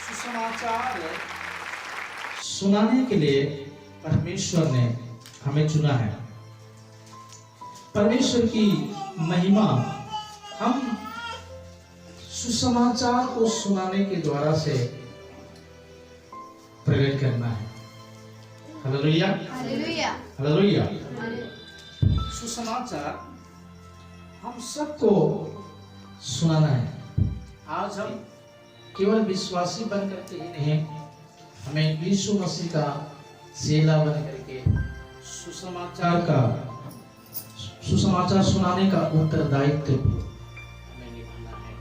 सुसमाचार सुनाने के लिए परमेश्वर ने हमें चुना है। परमेश्वर की महिमा हम सुसमाचार को सुनाने के द्वारा से प्रकट करना है। Hallelujah, hallelujah, hallelujah. सुसमाचार हम सबको सुनाना है। आज हम केवल विश्वासी बन करके ही नहीं, हमें यीशु मसीह का चेला बन करके सुसमाचार सुनाने का उत्तरदायित्व हमें निभाना है।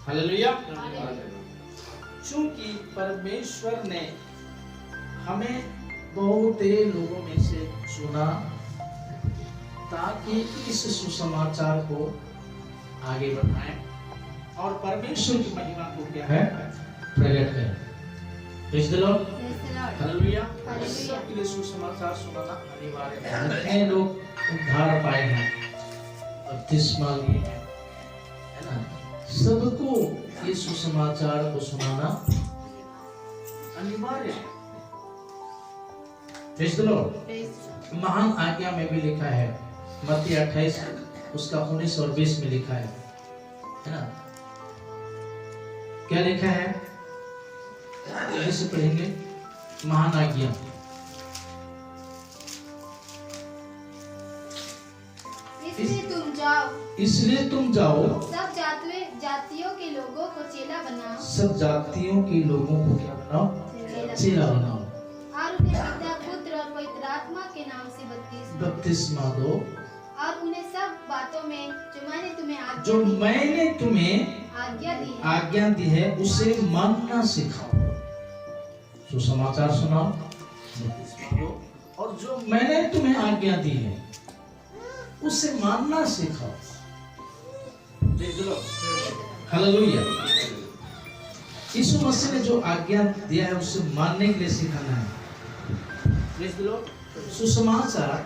हालेलुया। चूंकि परमेश्वर ने हमें बहुत लोगों में से चुना ताकि इस सुसमाचार को आगे बढ़ाएं और परमेश्वर की महिमा को क्या है प्रकट करें। Praise the Lord, hallelujah. सबके लिए सुसमाचार सुनाना अनिवार्य है। कितने लोग उद्धार पाए हैं, बपतिस्मा लिए हैं, है ना? सबको ये सुसमाचार को सुनाना अनिवार्य है। Praise the Lord. महान आज्ञा में भी लिखा है, मत्ती 28 उसका 19 और 20 में लिखा है ना? क्या लिखा है? इसे पढ़ेंगे। महान आज्ञा, इसलिए तुम जाओ सब जातियों के लोगों को चेला बनाओ, सब जातियों के लोगों को क्या बनाओ? चेला बनाओ। और उन्हें पिता, पुत्र और पवित्र आत्मा के नाम से बपतिस्मा दो, और उन्हें सब बातों में जो मैंने तुम्हें आज्ञा दी है उसे मानना सिखाओ। सुसमाचार सुनाओ, बपतिस्मा दो, और जो मैंने तुम्हें आज्ञा दी है उसे मानना सिखाओ। हालेलुया। यीशु मसीह ने जो आज्ञा दिया है उसे मानने के लिए सिखाना है। सुसमाचार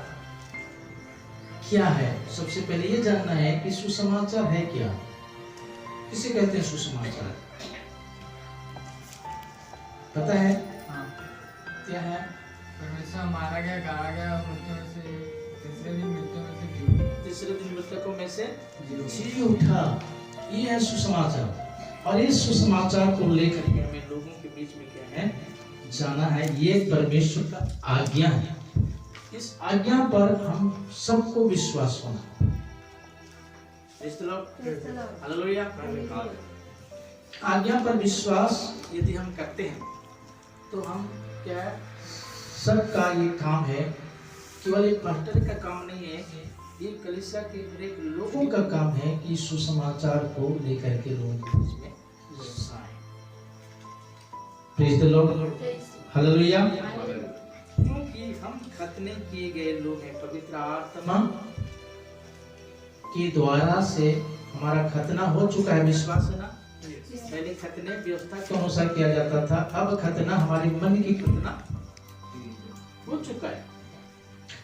क्या है? सबसे पहले ये जानना है कि सुसमाचार है क्या। किसे कहते हैं सुसमाचार? पता है? हाँ। क्या है? परमेश्वर मारा गया, गाड़ा गया और मृत्युओं से तीसरे दिन मृतकों में से जी उठा। ये है सुसमाचार। और इस सुसमाचार को लेकर के हमें लोगों के बीच में क्या है जाना है। ये परमेश्वर का आज्ञा है। इस आज्ञा पर हम सबको विश्वास होना। हालेलुया। आज्ञा पर विश्वास यदि हम करते हैं तो हम क्या है, सबका ये काम है। केवल एक पास्टर का काम नहीं है, ये कलीसिया के हरेक लोगों का काम है कि सुसमाचार को लेकर के लोगों के बीच में जाएं। Praise the Lord, hallelujah. क्योंकि हम खतने किए गए लोग हैं, पवित्र आत्मा के द्वारा से हमारा खतना हो चुका है। विश्वास है ना? पहले खतने व्यवस्था के अनुसार किया जाता था, अब खतना हमारे मन की खतना हो चुका है।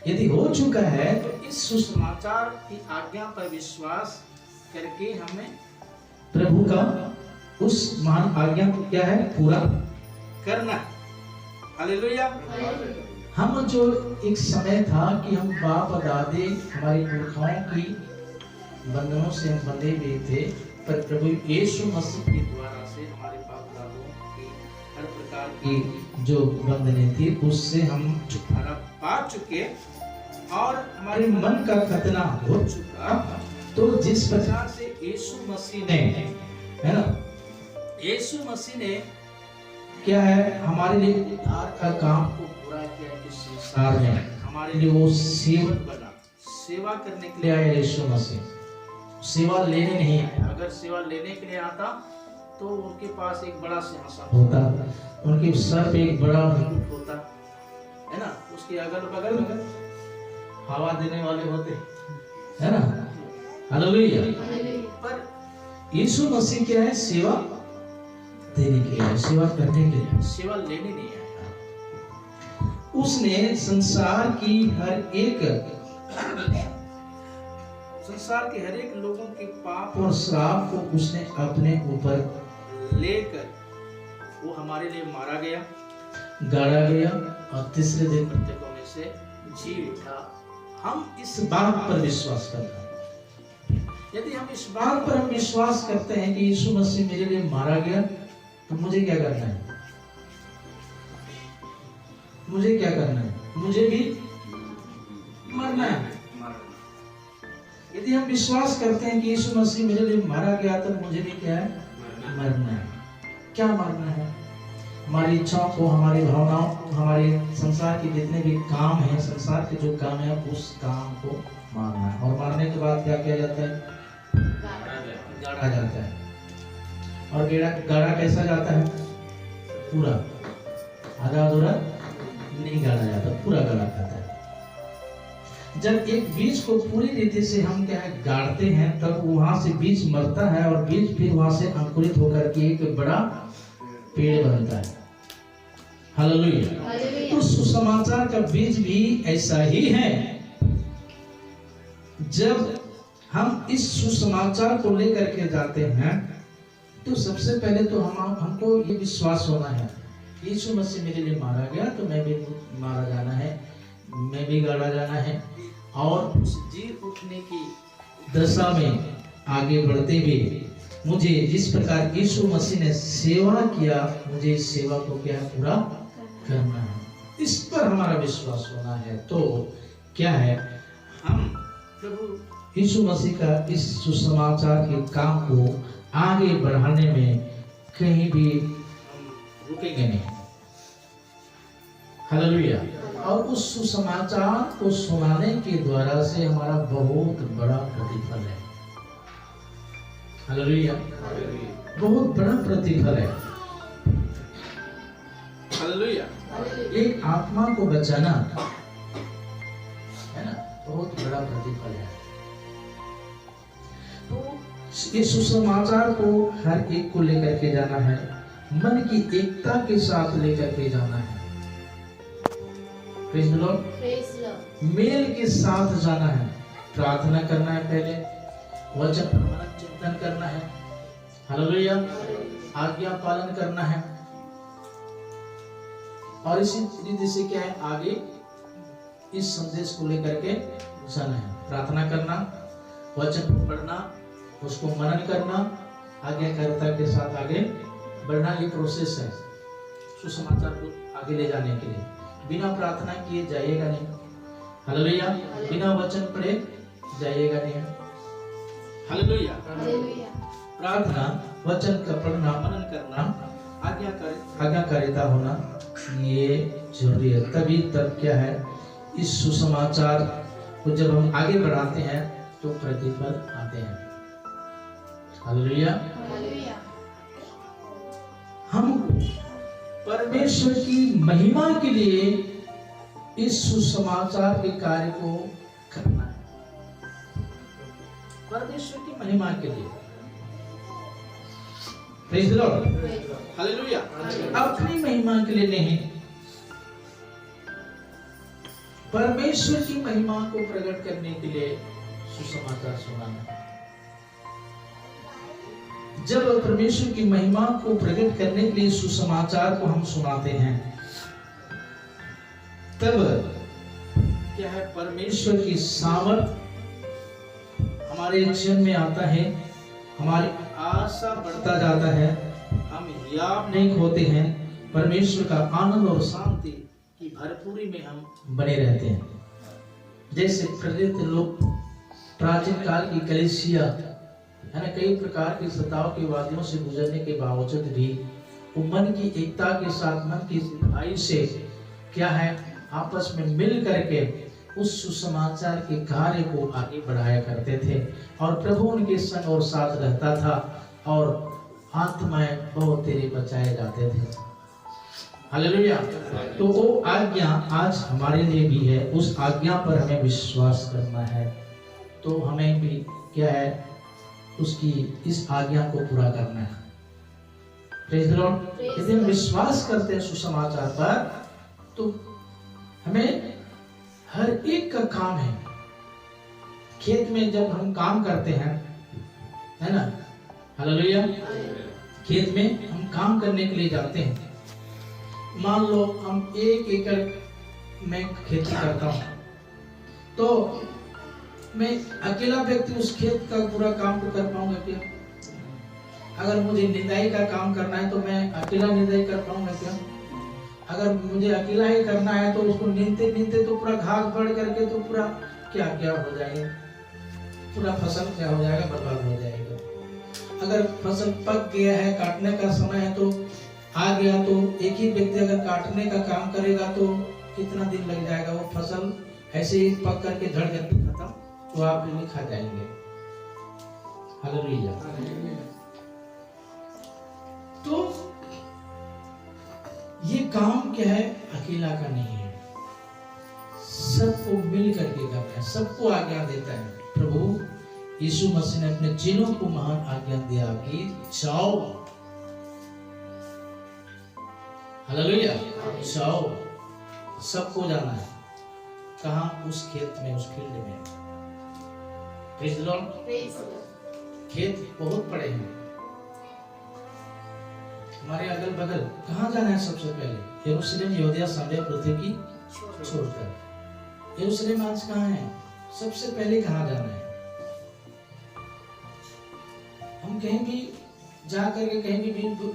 यदि हो चुका है तो इस सुसमाचार की आज्ञा पर विश्वास करके हमें प्रभु का उस महान आज्ञा को क्या है पूरा करना। हालेलुया। हम जो एक समय था कि हम बाप दादे हमारे पुरखाओं की बंधनों से हम बंधे हुए थे, पर प्रभु यीशु मसीह के द्वारा से हमारे बाप दादों की हर प्रकार की जो बंधनें थी उससे हम छुटकारा पा चुके और हमारे मन का खतना हो चुका। तो जिस प्रकार से यीशु मसीह ने, है ना, यीशु मसीह ने क्या है हमारे लिए उद्धार का काम को पूरा किया कि संसार में हमारे लिए वो सेवक बना, सेवा करने के लिए आया। यीशु मसीह सेवा लेने नहीं आया। अगर सेवा लेने के लिए आता तो उनके पास एक बड़ा सिंहासन होता, उनके सर पे एक बड़ा मुकुट होता, है ना, उसके अगल बगल हवा देने वाले होते, है ना। हालेलुया। पर यीशु मसीह क्या है? सेवा देने के लिए, सेवा करने के लिए, सेवा लेने नहीं आया। उसने संसार के हर एक लोगों के पाप और श्राप को उसने अपने ऊपर लेकर वो हमारे लिए मारा गया, गाड़ा गया और तीसरे दिन मृतकों में से जी उठा। हम इस बात पर विश्वास करते हैं। यदि हम इस बात पर हम विश्वास करते हैं कि यीशु मसीह मेरे लिए मारा गया, तो मुझे क्या करना है? मुझे क्या करना है? मुझे भी मरना है। यदि हम विश्वास करते हैं कि यीशु मसीह मेरे लिए मारा गया, तो मुझे भी क्या है? मरना है। क्या मरना है? हमारी इच्छाओं को, हमारी भावनाओं को, हमारे संसार के जितने भी काम हैं, संसार के जो काम है, उस काम को मारना है। और मारने के बाद क्या किया जाता है? गाड़ा जाता है। और गाड़ा कैसा जाता है? पूरा, आधा अधूरा नहीं गाड़ा जाता, पूरा गाड़ा जाता है। जब एक बीज को पूरी रीति से हम क्या है गाड़ते हैं, तब वहां से बीज मरता है और बीज फिर वहां से अंकुरित होकर के एक बड़ा पेड़ बनता है। हालेलुया। तो सुसमाचार का बीज भी ऐसा ही है। जब हम इस सुसमाचार को लेकर के जाते हैं, तो सबसे पहले तो हमको ये विश्वास होना है, यीशु मसीह मेरे लिए मारा गया, तो मैं भी मारा जाना है, मैं भी गाड़ा जाना है। और उस जी उठने की दशा में आगे बढ़ते हुए मुझे जिस प्रकार यीशु मसीह ने सेवा किया, मुझे इस सेवा को क्या पूरा करना है। इस पर हमारा विश्वास होना है। तो क्या है, हम प्रभु यीशु मसीह का इस सुसमाचार के काम को आगे बढ़ाने में कहीं भी रुकेंगे नहीं। हालेलुया। और उस सुसमाचार को सुनाने के द्वारा से हमारा बहुत बड़ा प्रतिफल है। हालेलुया। बहुत बड़ा प्रतिफल है। हालेलुया। एक आत्मा को बचाना है ना, बहुत बड़ा प्रतिफल है। तो इस सुसमाचार को हर एक को लेकर के जाना है, मन की एकता के साथ लेकर के जाना है। Praise the Lord. मेल के साथ जाना है, प्रार्थना करना है, पहले वचन पर मनन चिंतन करना है। हालेलुया। आज्ञा पालन करना है। और इसी रीति से क्या है, आगे इस संदेश को लेकर के जाना है। प्रार्थना करना, वचन पढ़ना, उसको मनन करना, आज्ञाकारिता के साथ आगे बढ़ना। ये प्रोसेस है सुसमाचार को आगे ले जाने के लिए। बिना प्रार्थना किए जाइएगा नहीं। हालेलुया। बिना वचन पढ़े जाइएगा नहीं। हालेलुया। प्रार्थना, वचन का पढ़ना, मनन करना, आज्ञाकारिता होना, ये जरूरी है। तभी तब क्या है, इस सुसमाचार को जब हम आगे बढ़ाते हैं तो प्रतिफल आते हैं। हालेलुया। हम परमेश्वर की महिमा के लिए इस सुसमाचार के कार्य को करना है। परमेश्वर की महिमा के लिए। Praise the Lord. हालेलुया। अपनी महिमा के लिए नहीं, परमेश्वर की महिमा को प्रकट करने के लिए सुसमाचार सुनाना। जब परमेश्वर की महिमा को प्रकट करने के लिए सुसमाचार को हम सुनाते हैं, तब क्या है, परमेश्वर की सामर्थ हमारे जीवन में आता है, हमारी आशा बढ़ता जाता है, हम याद नहीं खोते हैं, परमेश्वर का आनंद और शांति की भरपूरी में हम बने रहते हैं। जैसे प्रेरित लोग प्राचीन काल की कलीसिया है ना, कई प्रकार की सताव के वादियों से गुजरने के बावजूद भी वो मन की एकता के साथ, मन की सिधाई से क्या है, आपस में मिल करके उस सुसमाचार के कार्य को आगे बढ़ाया करते थे। और प्रभु उनके संग और साथ रहता था और आत्माएं बहुत तेरे बचाए जाते थे। हालेलुया। तो वो आज्ञा आज हमारे लिए भी है, उस आज्ञा पर हमें विश्वास करना है। तो हमें भी क्या है, उसकी इस आज्ञा को पूरा करना है। Praise the Lord. यदि हम विश्वास करते हैं सुसमाचार पर, तो हमें हर एक का काम है। खेत में जब हम काम करते हैं, है ना, हालेलुया, खेत में हम काम करने के लिए जाते हैं। मान लो हम 1 एकड़ में खेती करता हूँ, तो मैं अकेला व्यक्ति उस खेत का पूरा काम तो कर पाऊंगा क्या? अगर मुझे निदाई का काम करना है तो मैं अकेला निदाई कर पाऊंगा क्या? अगर मुझे अकेला ही करना है तो उसको नींदते नींदते तो पूरा घास बढ़ करके तो पूरा क्या क्या हो जाएगा, पूरा फसल क्या हो जाएगा, बर्बाद हो जाएगा। अगर फसल पक गया है, काटने का समय है तो आ गया, तो एक ही व्यक्ति अगर काटने का काम करेगा तो कितना दिन लग जाएगा, वो फसल ऐसे ही पक करके झड़ करके खत्म, तो आप इन्हें खा जाएंगे। हालेलुया। तो ये काम क्या है, अकेला का नहीं है, सबको मिल करके करना है, सबको आज्ञा देता है। प्रभु यीशु मसीह ने अपने चेलों को महान आज्ञा दिया कि जाओ, हालेलुया, जाओ, सबको जाना है। कहाँ? उस खेत में, उस फील्ड में। Praise the Lord. खेत बहुत बड़े हैं हमारे अगल बगल। कहाँ जाना है सबसे पहले? यरूशलेम, यहूदिया, सामरिया, पृथ्वी की छोड़कर। यरूशलेम आज कहाँ है? सबसे पहले कहाँ जाना है? हम कहीं भी जा करके कहीं भी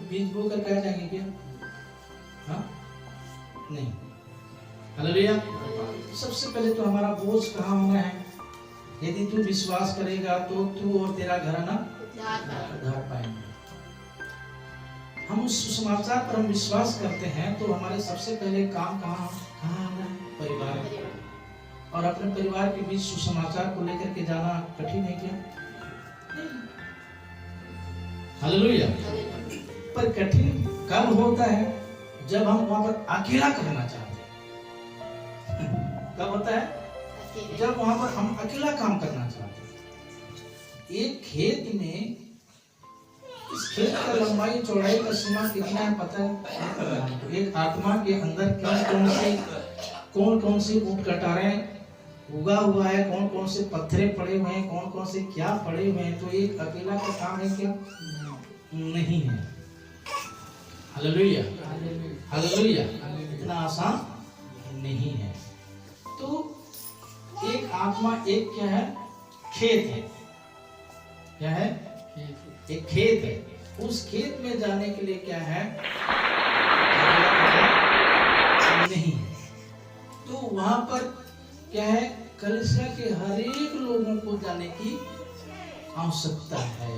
बीज बो कर क्या जाएंगे क्या? हाँ? नहीं। हालेलुया। सबसे पहले तो हमारा बोझ कहाँ होना है? यदि तू विश्वास करेगा तो तू और तेरा घराना उद्धार पाएंगे। हम उस सुसमाचार पर हम विश्वास करते हैं तो हमारे सबसे पहले काम कहाँ आना है? परिवार। और अपने परिवार के बीच सुसमाचार को लेकर के जाना कठिन है क्या? हालेलुया। पर कठिन कब होता है? जब हम वहां पर अकेला करना चाहते हैं। कब होता है? जब वहां पर हम अकेला काम करना चाहते हैं। एक खेत में, इस खेत का लंबाई चौड़ाई का सीमा कितना है पता है? एक आत्मा के अंदर कौन कौन सी ऊंट कटारें उगा हुआ है, कौन कौन से पत्थरे पड़े हुए हैं, कौन कौन से क्या पड़े हुए हैं। तो एक अकेला का काम है क्या? नहीं है। Hallelujah, hallelujah. इतना आसान नहीं है। तो एक आत्मा, एक क्या है? खेत है। क्या है? एक खेत है। उस खेत में जाने के लिए क्या है? नहीं है। तो वहां पर क्या है? कलीसिया के हर एक लोगों को जाने की आवश्यकता है।